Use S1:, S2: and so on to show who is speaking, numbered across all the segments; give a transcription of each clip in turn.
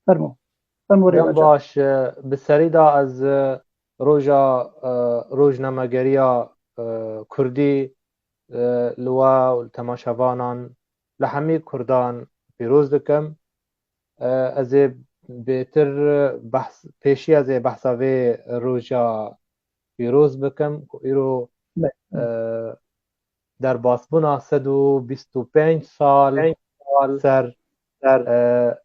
S1: فرمو فرمو
S2: دم
S1: رێگا
S2: باش بسەریدا ئەز ڕۆژە ڕۆژنامەگەریە کوردی لوا و تەماشەڤانان لە هەمووی کوردان پیرۆز دەکەم. ئەزێ بێتر پێشی ئەزێ بەحسا vê ڕۆژە پیرۆز بکەم ku îro derbasbûna 125 sal ser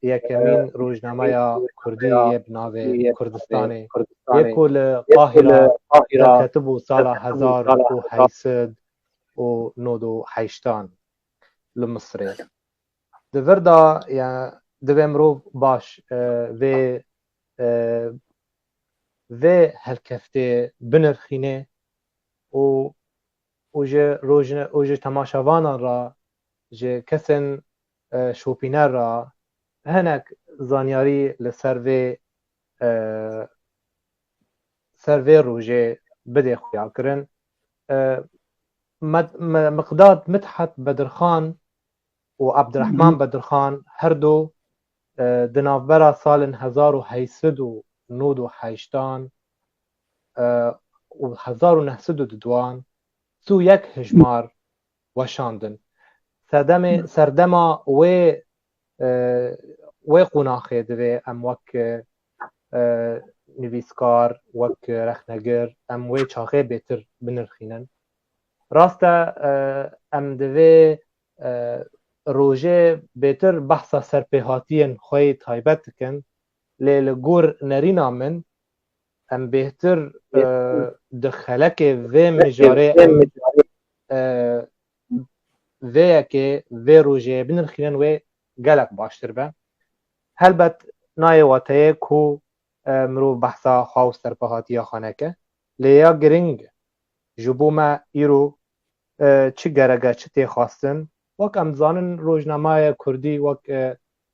S2: yekemîn rojnameya Kurdî yê bi navê Kurdistanê yê ku li Qahîra derketibû sala 1880 li Misrê. Di vir de divê mirov baş vê helkeftê binirxîne û ji temaşevanan re ji kesên şopîner re hinek zanyarî li ser vê rojê bidê xuya kirin. Miqdad Midhet Bedirxan û Ebdirehman Bedirxan her du di navbera salên 1890 û 1902 çû yek hejmar weşandin. Serdema wê qunaxê divê em wek nivîskar wek rexnegir em wê çaxê bêtir binirxînin. Rast e em divê rojê bêtir behsa serpêhatiyên xwe taybet dikin lê li gor nerîna min em bêhtir di xelekê vê mijarê em vêyekê vê rojê binirxînin wê gelek baştir be. Helbet nayê wateyê ku mirov behsa xwe û serpêhatiya xwe neke lê ya giring ji bo me îro çi gerek e çi tê xwastin wek em dizanin rojnameya Kurdî wek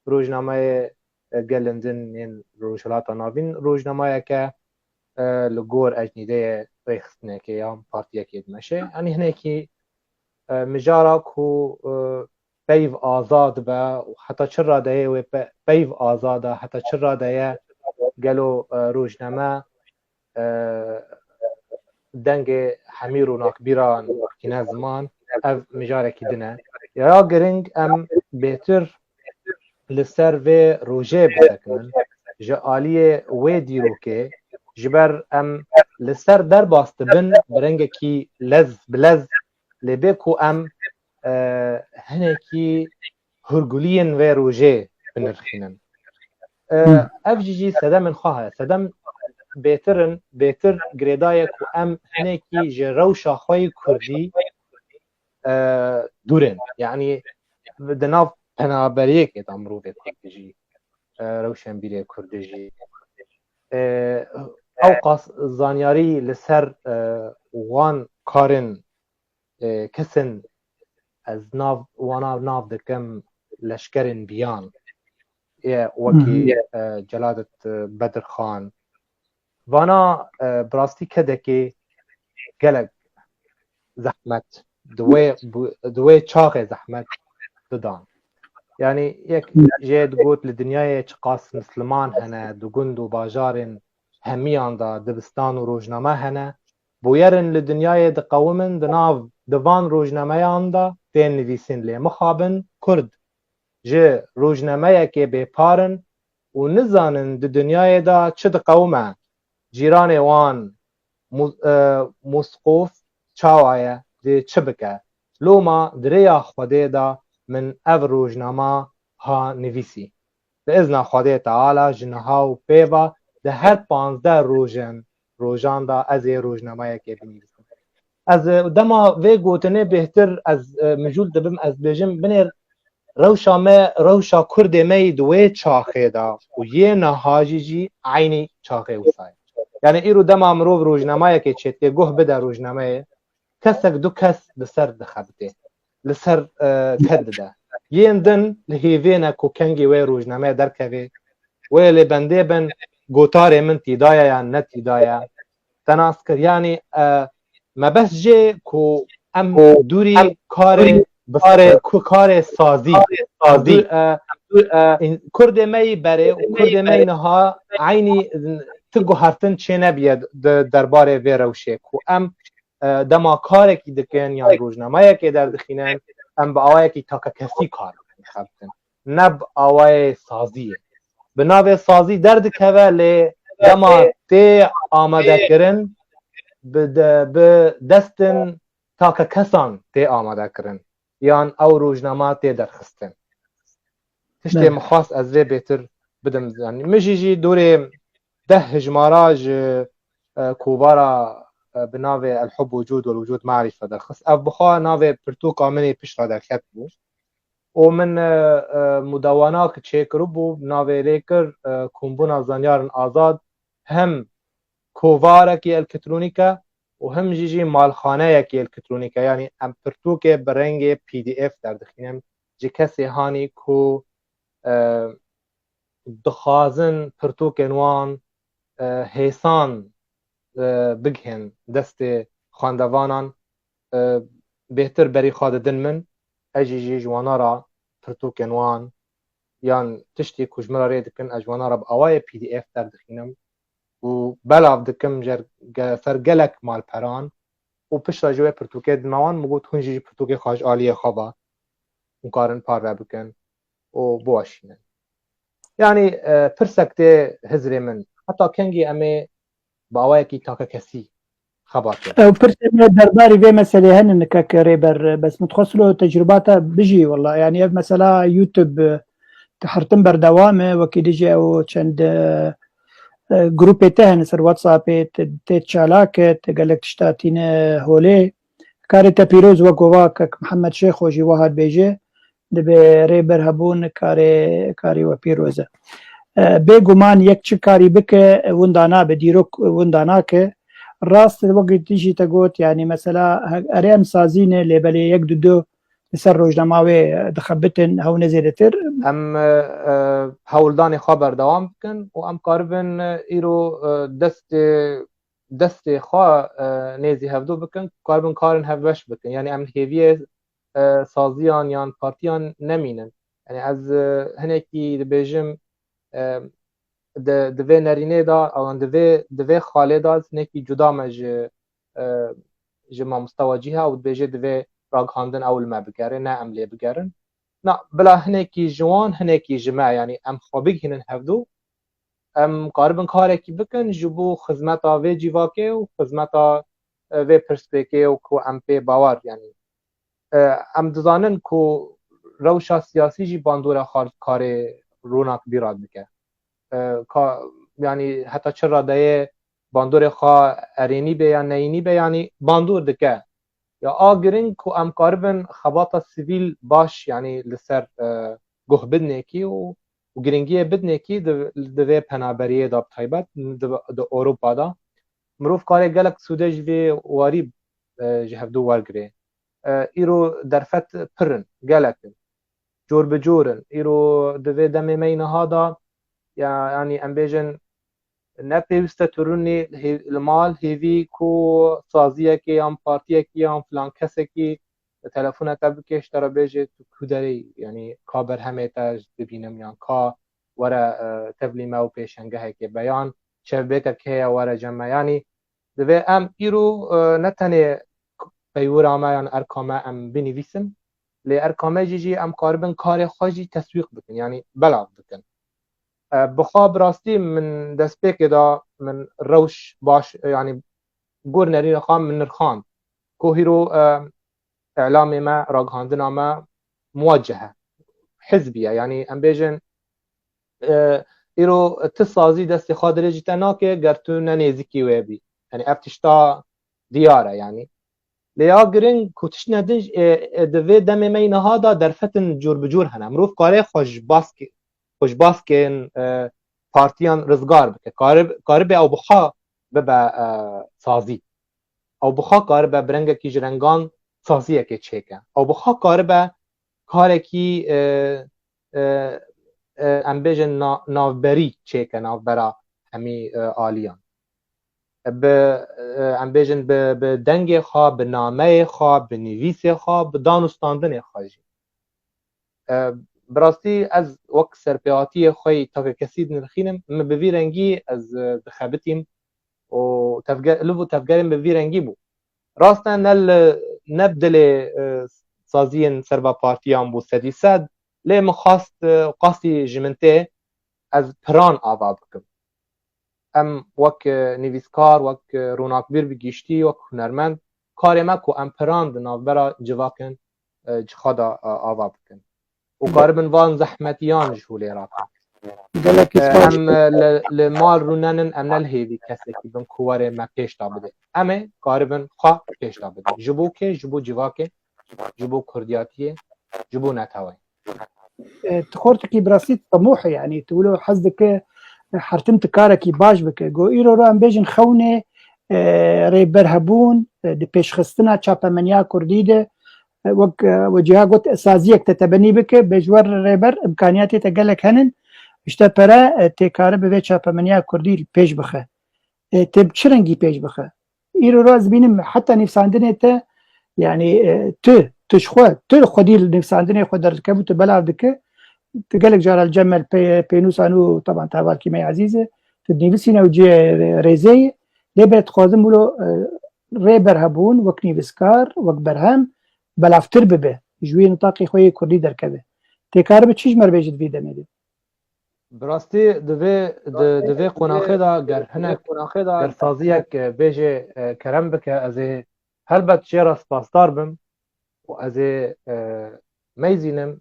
S2: rojnameyê gelên din yên Rojhilata Navîn rojnameyeke li gor ecnîdeyê rêxistinekê ya partiyekê dimeşe yanî hinekî mijara ku peyv azad be û heta çi radeyê wê peyv azad e heta çi radeye gelo rojname dengê hemîr û nakbîran kîne ziman ev mijarekî din e. Ya giring em bêtir li ser vê rojê bisekirin ji aliyê wê dîrokê ji ber em li ser derbas dibin bi rengekî bilez lê bê ku em hinekî hûrguliyên vê rojê binirxînin. Ev jî sedemên xwe heye. Sedem bêtir girêdaye ku em hinekî ji rewşa xwe yê Kurdî dûrên. Yanî di nav penaberiyekê de mirovê Kurdî jî rewşên bîrê Kurdî jî ew qas zanyarî li ser wan karên kesên ez wana nav dikim leşkerên biyan wekî Celadet Bedirxan vana bi rastî kedekê gelek zehmet di wê çaxê zehmet didan. Yani yek jê digot li dinyayê çi qas misliman hene di gund û bajarên hemiyan da dibistan û rojname hene bûyerin li dinyayê diqewimin di nav di van rojnameyan da tên nivîsîn lê mixabin Kurd ji rojnameyekê bêparin û nizanin di dinyayê da çi diqewime cîranê wan Moskof çawa ye dê çi bike loma dirêya Xwedê da min ev rojnama ha nivîsî bi izna Xwedê Teala ji niha û pêva di her 15 rojan da ez ê rojnameyekê binivîsim. Ez dema vê gotinê bêhtir ez mijûl dibim ez bêjim binêr rewşa Kurdê me yî di wê çaxê da û yê niha jî aynî çaxê wisa ye. Yani îro dema mirov rojnameyekê çêtiyê guh bide rojnameyê kesek du kes li ser dixebite li ser ket dide. Yên din li hêvê ne ku kengê wê rojname derkevê wê lê bendê bin gotarê min tîdaye yan ne tîdaye tenas kir. Yani me bes jê ku em dûrî karê کار سازی کرد می بره و کرد می نها عینی تگو هفتن چه نبید درباره وی روشه که ام دما کاری که دکن یا روزنامه که در دخینن ام با آوای که تاکا کسی کار خبتن نب آوای سازیه بناوی سازی درد که ولی دما تی آماده کرن به دستن تاکا کسان تی آماده کرن یان او روزنامه تی درخستن تشتی مخواست از ری بهتر بدم زنی مجیجی دوره 10 هجماراج کوبارا بناوی الحب وجود والوجود معرفه درخست اف بخوا ناوی پرتوکا منی پشت را درخت بو و من مدوانا که چه کرو بو ناوی ریکر کمبونا زنیارن آزاد هم کووارا کی الکترونیکا و هم جیجی مالخانه کی الکترونیکا یعنی ام پرتوک برنگ پی دی اف در دخینم جی کسی هانی کو دخوازن پرتوک انوان هیسان بگهن دست خواندوانان بهتر بری خاددن من اجیجی جوانا را پرتوک انوان یان تشتی کجمرا ری دکن اجوانا را بأوای پی دی اف در دخینم و بلاف دکم سر گلک مال پران و پشت را جوی پرتوکه دموان مگود هنجی پرتوکه خواج آلیه خوابا مقارن پار بکن و بواشینن یعنی پرسکته هزری من حتی کنگی امی باوای کی تاکا کسی خباته
S1: او پرسنه درباري في مسألة هن كريبر بس متخصلو تجرباته بيجي والله يعني مثلا يوتيوب تحرتم بردوامه وكيديجي او چند جروب تهن سر واتساب تشالاك تقالك تشتاتين هولي كاري بيروز وقواك محمد شيخ وجي واحد بيجي دبي ريبر هبون كاري وبيروزه بێگومان یەک چ کاری بکە وندانا بە دیرۆک ونداناکە ڕاست وەگەی تیژی تەگوت یعنی مەسەلا ئەرێم سازینە لێبەلێ یەک دو لەسەر ڕۆژنەماوێ دەخەبتن هەو نەزێرەتر
S2: ئەم هەوڵدانی خوا بەردەوام بکەن و ئەم کاربن ئیرۆ دەستێ خوا نێزی هەفتوو بکەن کاربن کارن هەڤەش بکەن یعنی ئەم هێویە سازیان یان پارتیان نەمینن یعنی ئەز هەنێکی دەبێژم دوی نرینه دا او دوی خاله دا نکی جدا مج ما مستواجی ها و بیجه دوی راگهاندن اول ما بگره نه عملی بگرن نه بلا هنکی جوان هنکی جماع یعنی ام خوابیگ هنن هفدو ام قاربن کاره کی بکن جبو خدمتا وی جیواکه و خدمتا وی پرسپیکه و کو ام پی باور یعنی ام دزانن کو روشا سیاسی جی باندورا کار رونق بیراد بکه یعنی حتی چرا دایه باندور خواه ارینی به یا نینی به یعنی باندور دکه یا آگرین که ام کاربن خباتا سیویل باش یعنی لسر گوه بدنه کی و گرینگیه بدنه کی دوی پنابریه دا بطایبت دو اوروپا دا مروف کاره گلک سوده جوی واری جهفدو وارگره ایرو درفت پرن گلکن جور بجورن ایرو دوی دمی مینه ها دا یعنی ام بیجن نپیوسته ترونی المال هیوی کو سازیه که یا پارتیه که یا فلان کسی که تلفون تا بکش ترا بیجه تو کدری یعنی کابر همه تاج ببینم یا کا ورا تبلیمه و پیشنگه که بیان چه بیکر که ورا جمع یعنی دوی ام ایرو نتنه پیورا ما یعنی ارکامه ام بنویسن لی ارکامه جیجی ام کاربن کار خواجی تسویق بکن یعنی بلاغ بکن بخواب راستی من دست پیک دا من روش باش یعنی گور نرین خام من نرخان که هیرو اعلام ما راگهاندن ما موجهه حزبیه یعنی ام بیجن ایرو تسازی دستی خادره جیتا ناکه گرتو ننیزیکی ویبی یعنی افتشتا دیاره یعنی لیا گرنگ کتش ندنج دوی دم مینه ها دا درفتن جور بجور هنه مروف کاره خوش باسکن پارتیان رزگار بکه کاره به او بخوا به سازی او بخوا کاره به برنگه کی جرنگان سازیه که چیکه او بخوا کاره به کاره کی امبیجن ناوبری چیکه ناوبرا همی آلیان ام بیژن به دنگ خوا، به نامه خوا، به نویس خوا، به دانستاندن خوا جی. براستی از وقت سرپیاتی خوی تا کسی نرخینم من به وی رنگی از دخبتیم و لبو تفگریم به وی رنگی بو راستن نبدل سازین سربا پارتیان بو سدی سد لی مخواست قاسی جمنته از پران آوا بکم ام وک نویسکار وک روناکبیر بگیشتی وک هنرمند کاری ما کو ام پران دنابرا جواکن جخدا آوا بکن و کار من وان زحمتیان جهولی راکن ام لمال رونانن ام نلهیوی کسی که بن کواره ما پیش تا بده امه کاربن خواه پیش تا بده جبو که جبو جواکه جبو كردياتيه جبو ناتاوي
S1: تخورتكي براسيت طموح يعني تقولوا حزدك حرتمت كاركي باش بك جو ايرو رو ام بيجن خونه ريبر هبون دي پیش خستنا چاپا منیا كرديده وك وجهه قلت اساسيك تتبني بك بجور ريبر امكانياتي تقلك هنن اشتا برا تكار بوي چاپا منیا كردي پیش بخه تب چرنگي پیش بخه ايرو رو از بينم حتى نفساندنه ته يعني تشخوا خدي نفساندنه خود دركبو تبلع دك تقلق جار الجمل بينوس انو طبعا تابع كيمياء عزيزه تدنيفسينا وجي ريزي لبرت خوازم ولو ريبر هبون وكنيفسكار وكبرهم بلافتر ببه جوي نطاقي خوي كردي دركبه تكار بتشيج مر بيجد في دميدي
S2: براستی دوی قناخه دا گر هنک گر سازیک بیجه کرم بکه از هلبت جرا سپاسدار بم و از میزینم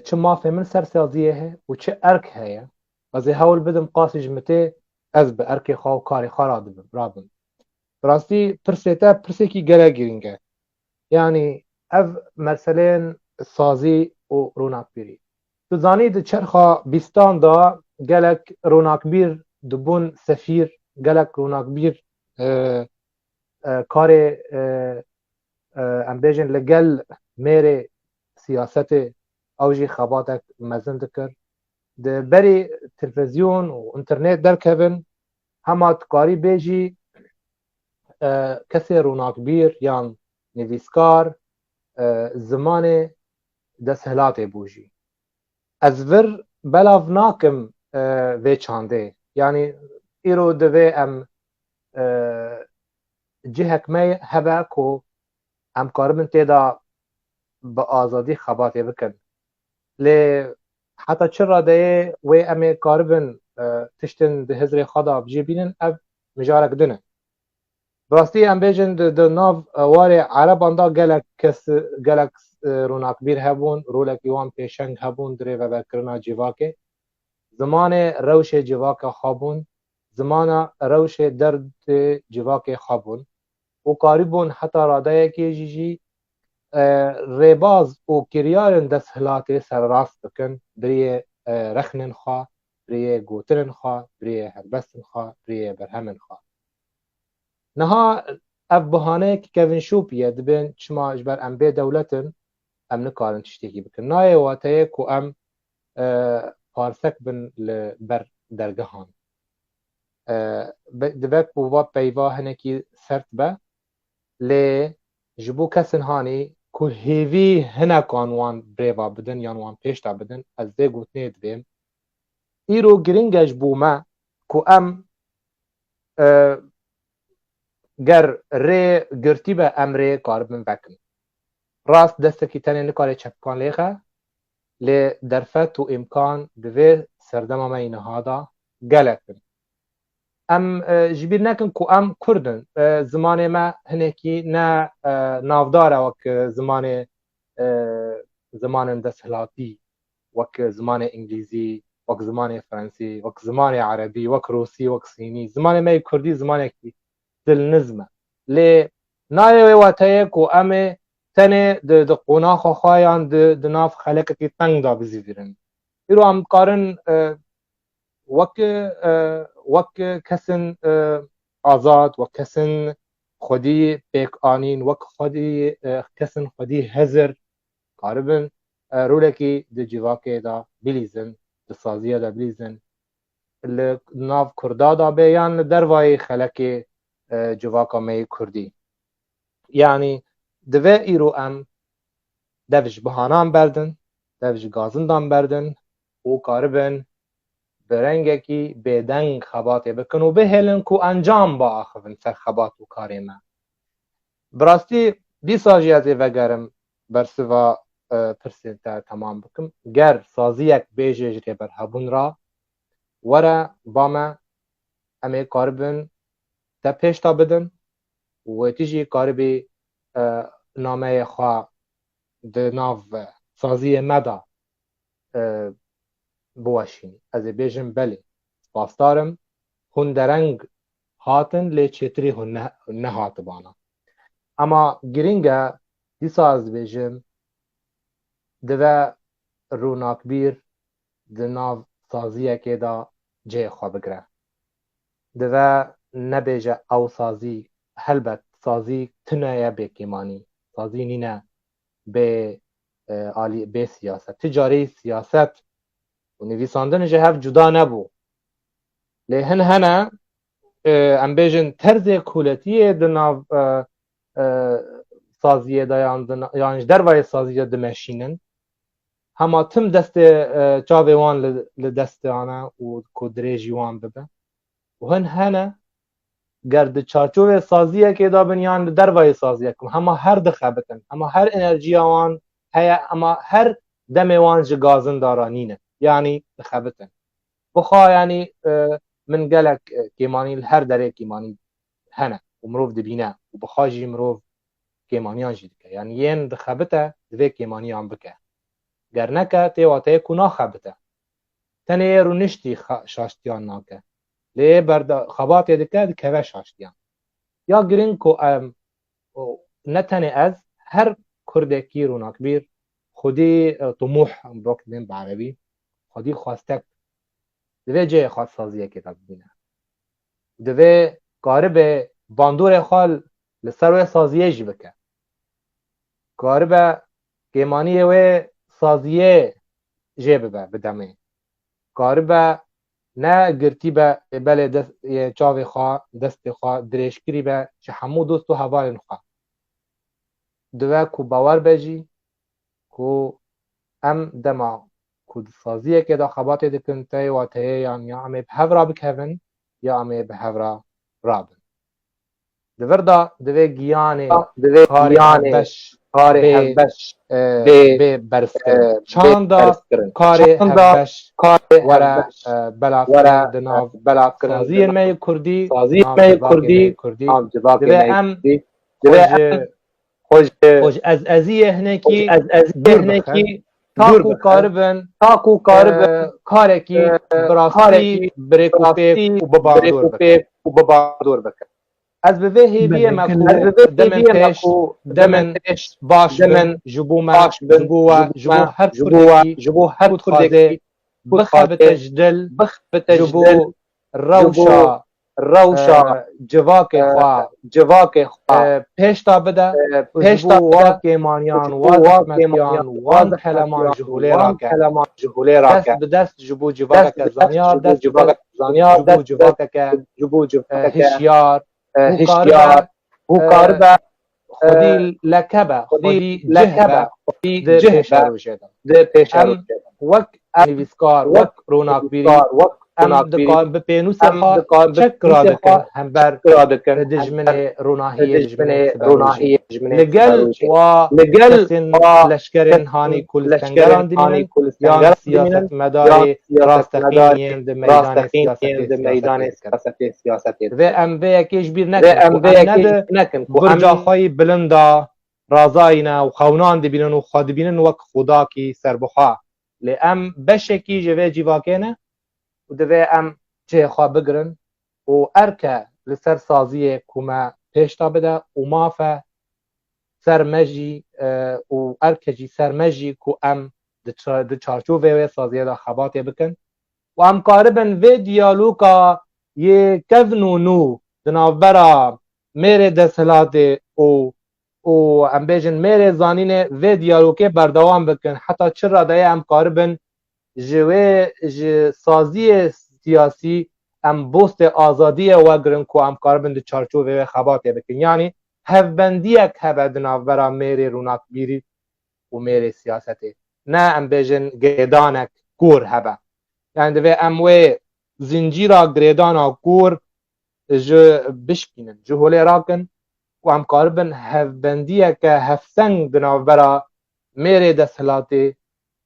S2: چه مافه من سر سازیه هه و چه ارک هه از هول بدم قاسی جمته از به ارک خواه و کاری خواه رابم براستی پرسیتا پرسیکی گره گرینگه یعنی اف مثلا سازی و روناک بیری تو زانید چرخا بیستان دا گلک روناکبیر دبون سفیر گلک روناکبیر کار ام بیژن لگل میره سیاست اوجی خباتک مزن دکر ده بری تلویزیون و انترنت درکبن همه کاری بیجی کسی روناکبیر یا نویسکار زمان دستهلات بوجی از ور بلاو ناکم وی چانده یعنی ایرو دوی ام جهک می هبه کو ام کاربن تیدا با آزادی خباتی بکن لی حتی چرا ده وی ام کاربن تشتن ده هزر خدا بجی بینن اب مجارک دنه براستی ام بیجن ده ناو واری عربان دا گلک روناکبیر هبون رولک یوان پیشنگ هبون دره و بکرنا جواکه زمان روش جواکه خوابون زمان روش درد جواکه خوابون و کاریبون حتی راده که جیجی ریباز و کریارن دستهلات سر راست بکن دره رخنن خواه دره گوترن خواه دره هربستن خواه دره برهمن خواه نها اف بهانه که کوین شوپیه دبین چما اجبر ام بی دولتن ام نکارن تشتیکی بکن نایه واتایه کو ام پارسک بن بر درگهان دبک بوا پیوا هنکی سرت به لی جبو کسن هانی کو هیوی هنکان وان بریوا بدن یان وان پیشتا بدن از ده گوتنه دبیم ایرو گرینگش بوما کو ام گر ری گرتی به امره کاربن بکن راست دستکی تنه نکاره چپکان لیخه لی درفت و امکان دوی سردم ما اینهادا گلکن ام جبیر نکن کو ام کردن زمان ما هنکی نه نافداره وک زمان دستهلاتی وک زمان انگلیزی وک زمان فرانسی وک زمان عربی وک روسی وک صینی زمان ما کردی زمان کی دل نظمه لی نایوی واتایه کو امه تنه د قناخ خوایان د ناف خلقتی تنگ دا بزیدرن ایرو هم کارن وک کسن آزاد وک کسن خودی پیک آنین وک خودی کسن خودی هزر کاربن رولکی د جواکه دا بلیزن د سازیه دا بلیزن ناف کردا دا بیان دروای خلقی civaka me Kurdî. Yani divê îro em dev ji bihanan berdin, dev ji gazindan berdin û karibin bi rengekî bêdeng xebatê bikin û bihêlin ku encam biaxivin ser xebat û karê me. Bi rastî dîsa jî ez ê vegerim bersiva pirsên te temam bikim. Ger saziyek bêje ji rêberhebûn ra were bame em ê karibin te pêşta bidin û wêtî jî karibî nameyê xwe di nav saziyê me da biweşînî. Ez ê bêjim belê spasdarim hûn dereng hatin lê çêtirî hûn nehatibana. Ama giring e dîsa ez dibêjim dive rûnakbîr di nav saziyekê da cihê xwe bigire. Dive nebêje ew sazî helbet sazî tune ye bêkêmanî. Sazî nîne bê siyaset. Ti carî siyaset û nivîsandin ji hev cuda nebû. Lê hin hene em bêjin terzê kuletiyê di nav saziyê de yan ji dervayê sazî de dimeşînin. Hema tim destê çavê wan li destê ane û ku dirêjî wan bibe. û hin hene ger di çarçovê saziyekê da bin yan li dervayê saziyek hema her dixebitin. Hema her enerjiya wan heye ama her demê wan ji gazin da ra nîne. Yani dixebitin. Bixwe yani min gelek kêmanî li her derê kêmanî hene û mirov dibîne û bixwe jî mirov kêmaniyan jî dike. Yani yên dixebite divê kêmaniyan bike. Ger neke tê wateyê ku naxebite. Tenê rûniştî şaştiyan nake. Lê berda xebatê dike dikeve şaştiyan. Ya giring ku em ne tenê ez her Kurdekî rûnakbîr xwedî tumuh bokdin bi erebî xwedî xwastek divê cihê xwe saziyekê de bibîne. Divê karibe bandorê xwe li ser wê saziyê jî bike. Karibe kêmaniyê wê saziyê jê bibe bi demê. Karibe ne girtî be belê çavê xwe destê xwe dirêjkirî be ji hemû dost û hevalên xwe. Dive ku bawer be jî ku em dema ku di saziyekê de xebatê dikin tê wateyê yan ya em ê bi hev ra bikevin ya em ê bi hev ra rabin. Di vir da divê giyanê karê hevbeş bê berfkirin. Çanda karê hevbeş were belakirin di nav saziyên me yê Kurdî nav divê em xwe ez-eziyê hinekî dur ku karibin karekî bi rastî birêkûpêk û bi bandor bikin. Ez bi vê hêviyê me ku demin pêş baş bin ji bo me ji bo we ji bo her Kurdekî bixebite ji dil ji bo rewşa civakê xwe pêşta bide ji bo wa kêmaniyan wa hikmetiyan wan heleman ji holê rake dest bi dest ji bo civakeke zanyar dest ji bo civakeke hişyar û karibe xwedî lekebe xwedî cihbe di pêşa wek nivîskar wek rûnakbîrî em dikan bi pênûsê xwe çek radikin hember dijminê rûnahiyê dijminê li gel wa kesên leşkerên hanî ku li stengeran dimînin yan siyasetmedarê rastexîniyên di meydanê siyasetê divê em vê yekê ji bîr nekin ku birca xwe bilind da razayîne û xewnan dibînin û xwe dibînin wek xwedakî serbixwe. Lê em beşekî ji vê cîvakê ne û divê em cihê xwe bigirin û erke li ser saziyê ku me pêşta bide û mafe ser me jî û erke jî ser me jî ku em di çarçovê wê saziyê de xebatê bikin û em karibin vê diyaloga yê kevn û nû di navbera mêrê desthilatê û em bêjin mêrê zanînê vê diyalogê berdewam bikin heta çi radeyê em karibin ji wê ji saziyê siyasî ام بوست آزادی وگرن کو ام کاربن د چارچوبه خبات بکن یعنی هفبندیک هبه دناورا میری روناک بیری و میری سیاستی نه ام بیجن گیدانک کور هبه یعنی دوی ام وی زنجیرا گریدانا کور جو بشکینن جو هولی راکن و ام کاربن هفبندیک هفسنگ دناورا میری دستلاتی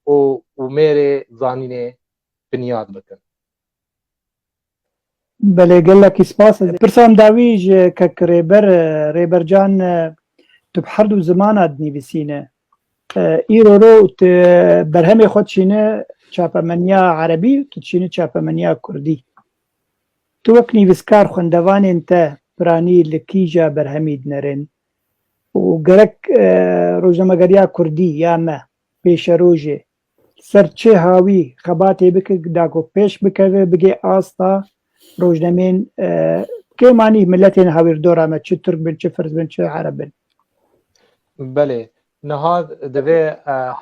S2: و میری زانینه بنیاد بکن
S1: بله قال لك سباس برسام داويج كك ريبر جان تبحردو زمانة نيفسينه ايرو رو برهمي خود شينه چاپمنيا عربي تشينه چاپمنيا كردي تو وك نيفسكار خوندوان انت براني لكيجا برهمي دنرن وقرك روزنامه‌گریا كردي يا ما پیش روجه سرچه هاوي خباتي بك داكو پیش بكوه بگه آستا روزنامين كيماني ملتين هاوير دورا ما چه ترك بن چه فرز بن چه عرب بن
S2: بله نهاد دوی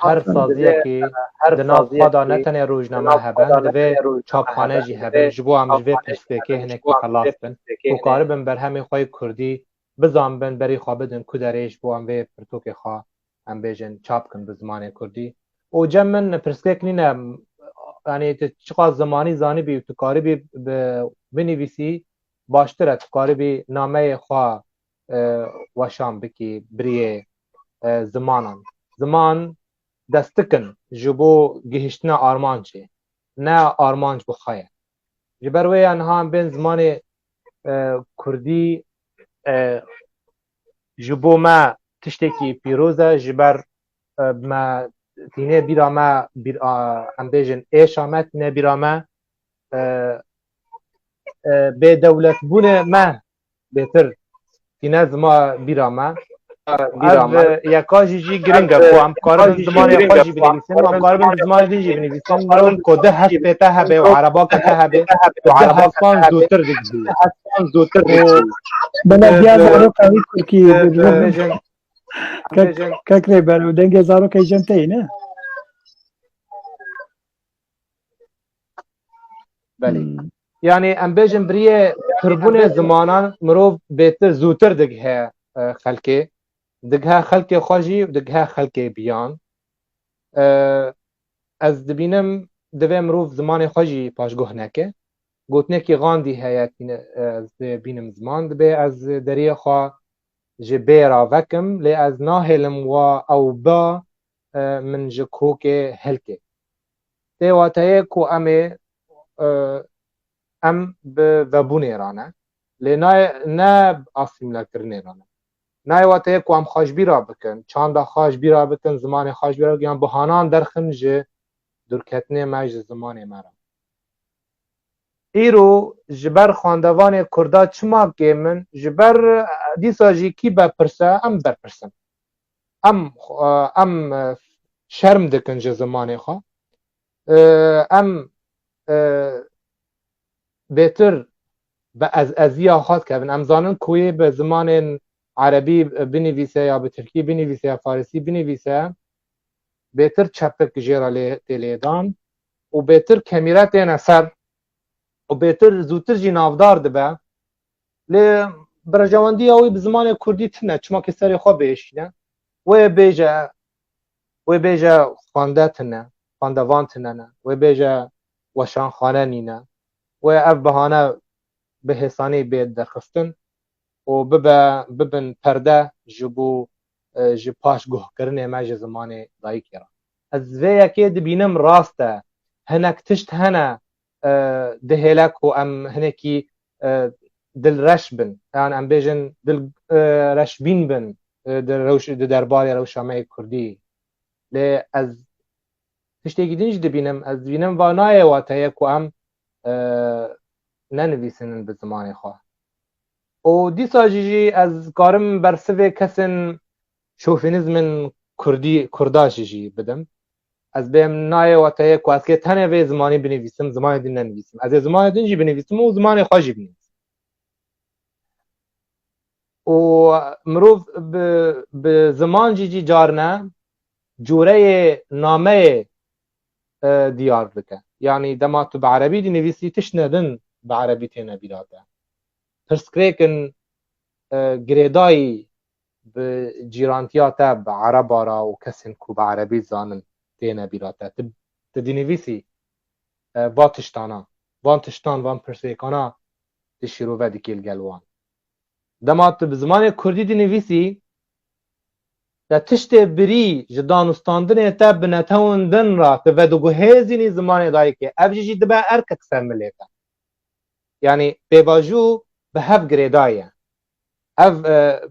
S2: هر سازیه که دناف خدا نتنه روزنامه هبن دوی چاپخانه جی هبن جبو هم جوی پرسپیکه هنک خلاص بن و کاربن بر همه خواه کردی بزام بن بری خواه بدن کدریش بو هم وی پرتوک خواه هم بیجن چاپ کن به زمان کردی و جمن پرسپیک نینه یعنی چقدر زمانی زانی بی تو کاری بی بنویسی باشتره تو کاری بی نامه خواه وشام بکی بریه زمان دستکن جبو گهشتنا آرمانچه نه آرمانچ بخواه جبروی انها بین زمان کردی جبو ما تشتکی پیروزه جبر ما تینه بیرا ما هم بیجن ایش آمد تینه بیرا ما به دولت بونه ما بهتر تینه زما بیرا ما از یکاجی جی گرینگه کو هم کاربن زمان خواجی بنویسن و هم کاربن زمان دیجی بنویسن مرو کده هست پیتا هبه و عربا کتا هبه و ده هستان زودتر دیگه
S1: بلا دیا زارو کاری ترکی كاكري بلو دنجي زارو كي جنتي نه
S2: بله يعني ام بيجن بريه تربون زمانان مروف بيتر زوتر دگه خلقه دگه خلقه خواجی و دگه خلقه بیان از دبینم دوی مروف زمان خواجی پاشگوه نکه گوتنه که غاندی هیا از بینم زمان دبی از دریه خواه جبیرا وکم لی از ناهلم و او با من جکوک هلکه دی واتایه کو ام به بون ایرانه لی نه آسیملا کرن ایرانه نه واتایه کو ام خواجبی را بکن چاندا خواجبی را بکن زمان خواجبی را بکن بهانان درخن جه درکتنه مجد زمان مرا ایرو جبر خواندوان کردا چما که من جبر دیسا جی کی بپرسه ام برپرسم ام شرم دکن جه زمان خواه ام بهتر به از ازیا خواست که ام زانن کوی به زمان عربی بنویسه یا به ترکی بنویسه یا فارسی بنویسه بهتر چپک جیرا لیدان و بهتر کمیرت این اثر و بهتر زودتر جی نافدار دبه لی برجواندی اوی به زمان کردی تنه چما که سری خواه بیشینه و بیجه خوانده تنه خواندوان تنه نه و بیجه وشان خانه نینه و اف بهانه به حسانی بید درخستن و ببن پرده جبو پاش گوه کرنه مجه زمان دایی کرا از وی یکی دبینم راسته هنک تشت هنه دهلک و ام هنکی دل رش بن یعنی ام بیجن دل رش بین بن درباری روشامه کردی لی از تشتی گیدنج دبینم از بینم وانای واتایه که ام ننویسن به زمان خواه و دیسا جیجی از کارم برسوه کسن شوفینیزم کردا جیجی بدم از بهم نای واتایه که از که تنه به زمانی بنویسم زمان دین ننویسم از زمان دین جی بنویسم و زمان خواه جی بنویسم و مروف به زمان جیجی جارنه جوره نامه دیار بکن یعنی دما تو بعربی دی نویسی تش ندن بعربي تينا بيراتا ترسكريكن جريداي بجيرانتياتا بعربارا وكسن كو بعربي زانن تينا بيراتا تدينيفيسي باتشتانا وان برسيكانا تشيرو ودي كيل جلوان دمات بزمان كردي دينيفيسي دا تشتي بري جدانستاندن تا بنتون دن را تودو جهازيني زمان دايكي افجي دبا اركك سمليتا يعني بيواجو بهف جريدايه اف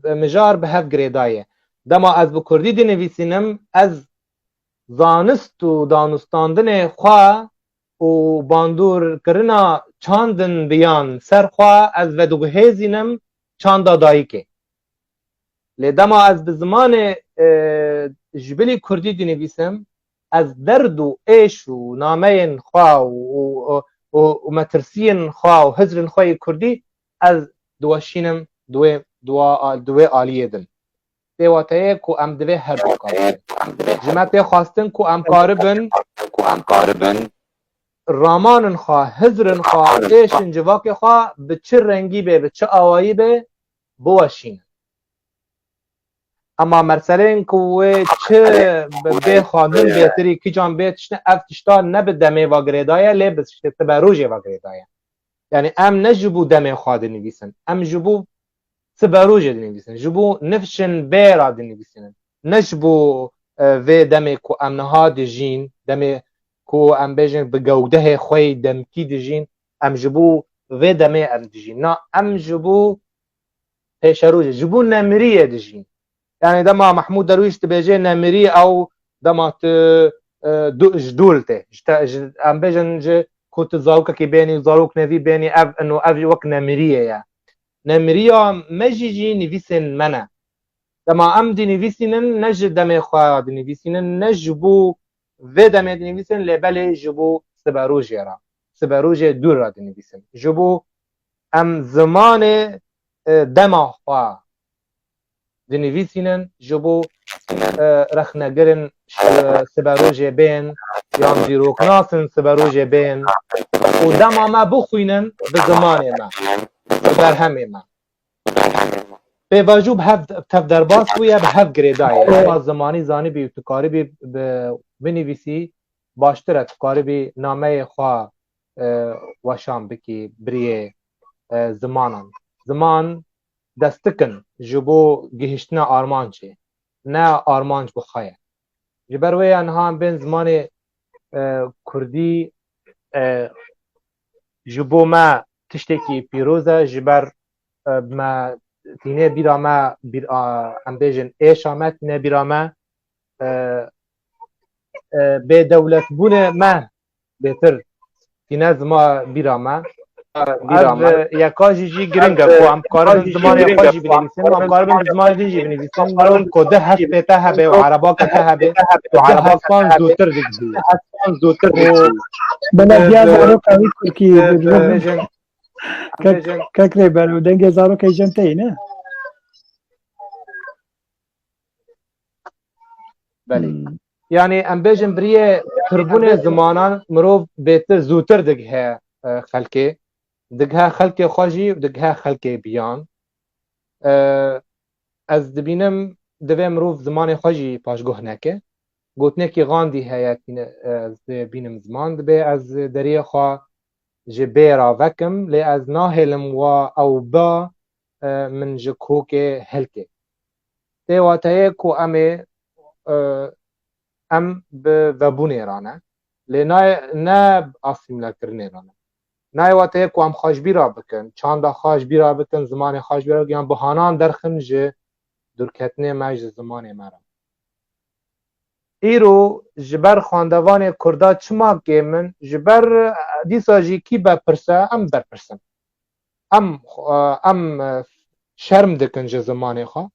S2: مجار بهف جريدايه دما از بكردي دينيفيسينم از زانست و دانستاندن خوا و باندور کرنا چاندن بیان سرخوا از ودو جهازينم چاندا دایکه لدما از بزمان جبلی کردی دینویسم از درد و عیش و نامین خوا و مترسین خوا و هزرن خوای کردی از دوشینم دو عالیه دن دیواتایه کو ام دوی هر بکاربن جمعه خواستن کو ام کاربن رامان خوا هزرن خوا عیشن جواک خوا به چه رنگی به چه آوایی به بوشین اما مرسلین کوه چه به خواندن بهتری کی جان بهتشنه افتشتا نه به دمه و گریدایه لی بسشته تبروجه و گریدایه یعنی ام نجبو دمه خواد نویسن ام جبو تبروجه نویسن جبو نفشن بیرا نویسن نجبو و دمه کو ام نهاد جین دمه کو ام بیجن بگوده خوی دمکی دجین ام جبو و دمه ام دجین نه ام جبو پیشروجه جبو نمریه دجین يعني دما محمود درويش تبيجي نمري او دما جدولته ام بيجن كنت زاروك كي بيني زاروك نبي بيني انه افي وك نمريه يا نمريه مجيجي نيفيسن منا دما ام دي نيفيسن نجد دمي خوا دي نيفيسن نجبو في دمي دي نيفيسن لبالي جبو سباروجيرا سباروجي دور دي نيفيسن جبو ام زمان دما خوا دنیویسینن جبو رخنگرن سباروجه بین یان دیروکناسن سباروجه بین و دما ما بخوینن به زمان ما برهم ما به واجب هف درباس بویا به هف گریدایه اما زمانی زانی بی تکاری بی بنویسی باشتره تکاری بی نامه خواه وشام بکی بریه زمان دستکن جبو گهشتنا آرمانچه نه آرمانچ بخواه جبروی انها بین زمان کردی جبو ما تشتکی پیروزه جبر ما تینه بیرا ما ام بیجن ایش آمد نه بیرا ما به دولت بونه ما بهتر تینه زما بیرا ما از یکاجی جی گرینگه خو ام کاربن زمان یکاجی بنویسن و ام کاربن زمان دیجی بنویسن مرون کده هشت پیته هبه و عربا کته هبه و عربا سپان زودتر دیگه
S1: بنا دیاز رو کاری ترکی ککره برو دنگ زارو که جمته نه
S2: بله یعنی ام بیجن بریه تربون زمانان مرو بهتر زودتر دیگه خلکه دگها خلک خواجی و دگها خلک بیان از دبینم دوی مروف زمان خواجی پاشگاه نکه گوتنه که غاندی هیت از بینم زمان دبی از دریه خواه جبه را وکم لی از ناهلم و او با من جکوک هلکه ده واتایه کو ام به وبونه رانه لی نه آسیم لکرنه رانه نایواته کو ام خوشبی را بکن چاندا خوشبی را بکن زمان خوشبی را گیان بهانان درخن جه درکتنه مجد زمان مرا ایرو جبر خواندوان کردا چما که من جبر دیسا جی کی بپرسه ام برپرسم ام شرم دکن جه زمان خواه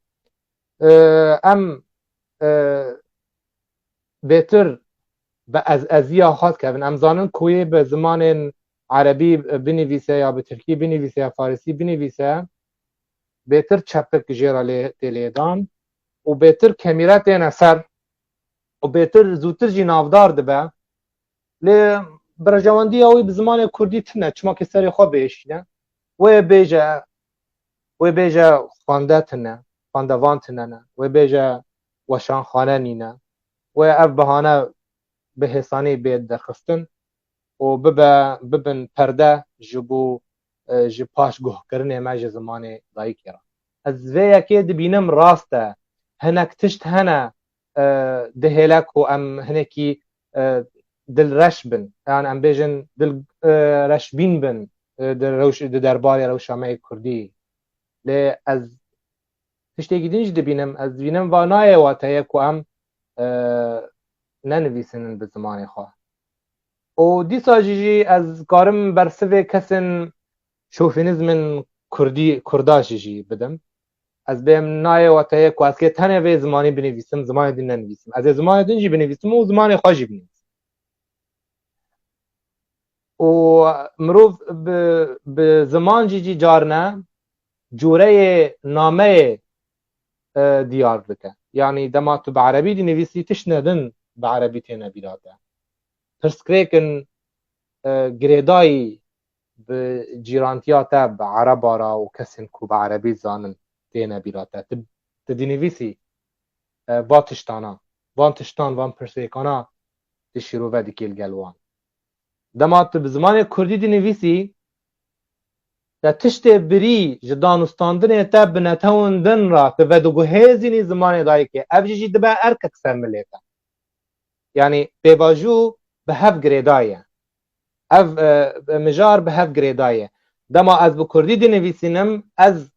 S2: ام بهتر به از ازیا خواست که ام زانن کوی به زمان عربی بنویسه یا به ترکی بنویسه یا فارسی بنویسه بهتر چپک جیرا تلیدان و بهتر کمیرت این اثر و بهتر زودتر جی نافدار دبه لی برجواندی اوی به زمان کردی تنه چما که سری خواه بهشینه و بیجه خوانده تنه خوانده وان تنه نه و بیجه وشان خانه نینه و اف بهانه به حسانی بید درخستن و ببن پرده جبو جی پاش گوه کرنه ما جی زمان دایی کرا از وی یکی دبینم راسته هنک تشت هنه دهیلک و ام هنکی دل رش بن یعنی ام بیجن دل رش بین بن درباری روشامه کردی لی از تشتی گیدینج دبینم از بینم وانای واتایه که ام ننویسن به زمان خواه و دیسا جی از کارم برسوه کسن شوفینیزم کردا جی بدم از بهم نای واتایه که از که تنه وی زمانی بنویسم زمان دین ننویسم از زمان دین جی بنویسم و زمان خواه جی بنویسم و مروف به زمان جی جارنه جوره نامه دیار بکه یعنی دما تو بعربی دی نویسی تش ندن بعربی تینه بیراده ترسکریکن گریدای به جیرانتیاتا به عربارا و کسین کو بعربی زانن تینه بیراده تدی نویسی با تشتانا وان تشتان وان پرسیکانا دی شروع دی کل گلوان دما تو به زمان کردی دی نویسی دا تشت بری جدانستاندن تا بنتون دن را تو ودگو هزینی زمان دایی که افجی دبا ارکک سرملیتا یعنی بیواجو به هف گریدایه اف مجار به هف گریدایه دما از بکردی دی نویسینم از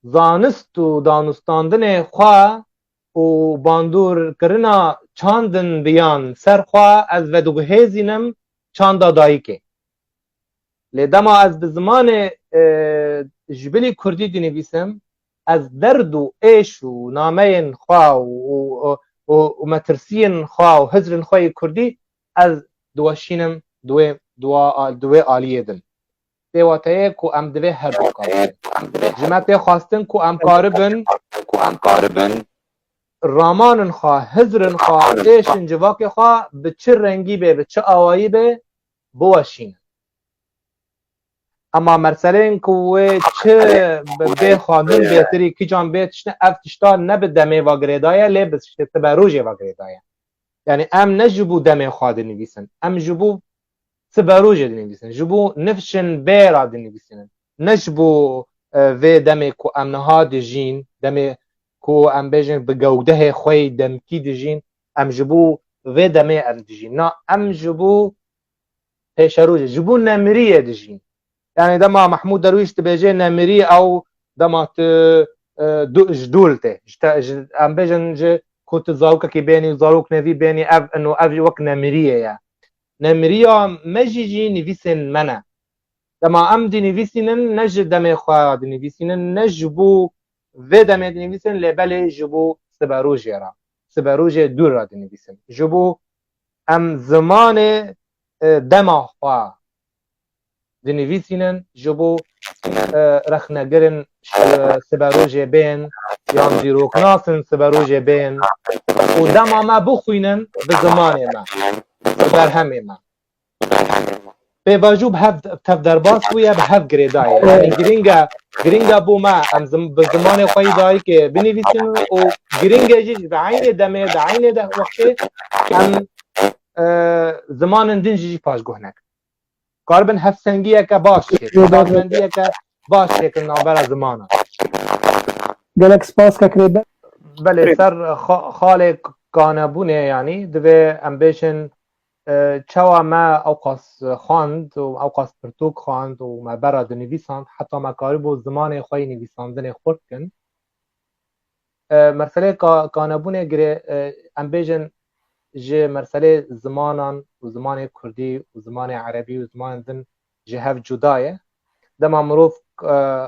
S2: زانست و دانستاندن خواه و باندور کرنا چاندن بیان سر خواه از ودگو هزینم چاندا دایی که لدما از به زمان جبلی کردی دی نویسم از درد و عیش و نامه خواه و مترسین خواه و هزرن خواه کردی از دوشینم دوی آلیه دن دیواتایه کو ام دوی هر دو کاربن جمعت خواستن کو ام کاربن رامان خواه هزرن خواه عیشن جواک خواه به چه رنگی به چه آوایی به بوشین اما مرسلین که چه به خواندن بهتری کی جان بهتشنه افتشتا نه به دمه و گریدایه لی بسشته تبروجه و گریدایه یعنی ام نجبو دمه خواه دی نویسن ام جبو تبروجه دی نویسن جبو نفشن بیرا دی نویسن نجبو وی دمه که ام نها دی جین دمه که ام بیجن بگوده خوی دمکی دی جین ام جبو وی دمه ام دی جین نه ام جبو پیشروجه جبو نمریه دی جین يعني دما محمود درويش تبيجي نمري او دما جدولته ام بيجن كنت زاروك كي بيني زاروك نبي بيني اف انه اف وك نمريه يا نمريه مجيجي نفيسن منا دما ام دي نفيسن نجد دمي خوا دي نفيسن نجبو في دمي دي نفيسن لبالي جبو سباروجيرا سباروجي دور دي نفيسن جبو ام زمان دما خوا دی نویسینن جبو رخنگرن سبروجه بین یا دیروکناسن سبروجه بین و دما ما بخوینن به زمان ما در همه ما به واجب هف تف درباس ویا به هف گریدای یعنی گرینگا بو ما به زمان خوی دایی که بنویسین و گرینگا جی به عین دمه به عین ده وقت هم زمان دنجی پاش گهنک کاربن هفسنگیه که باش کاربندیه که باش که نابر زمانه
S1: گلک سپاس که کریبه
S2: بله سر خال کانبونه یعنی دوی امبیشن چوا ما اوقاس خواند و اوقاس پرتوک خواند و ما براد نویساند حتی ما کاربو زمان خوی نویساندن خورد کن مرسله کانبونه گره امبیشن جه مرسله زمانان و زمان کردی و زمان عربی و زمان دن جه هف جدایه دما مروف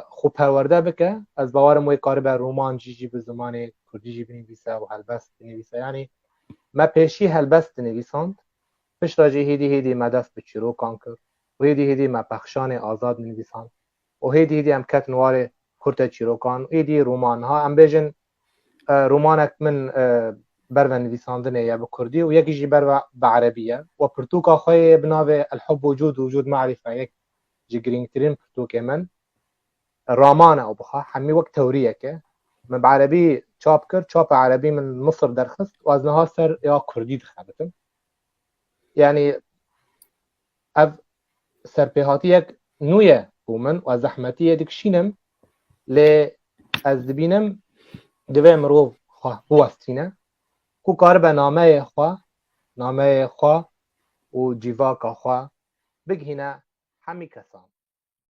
S2: خوب پرورده بکه از باور موی کاری بر رومان جی به زمان کردی جی بنویسه و هلبست بنویسه یعنی ما پیشی هلبست نویساند پش راجه هیدی ما دست به چیروکان کرد و هیدی ما پخشان آزاد نویساند و هیدی هم کت نوار کرد چیروکان و هیدی رومان ها هم بیجن رومانک من برو نویساندنه یا به کردی و یکی جی برو به عربیه و پرتوکا خوی بناوه الحب وجود معرفه یک جگرینگ ترین پرتوک من رامانه او بخوا همی وقت توریه که من بعربی چاپ کرد چاپ عربی من مصر درخست و از نها سر یا کردی دخبتم یعنی اف سرپیهاتی یک نویه بومن و زحمتی دکشینم لی از دبینم دوی مروف خواه بوستینه کو کار به نامه خواه و جیواکا خواه بگهینه همی کسان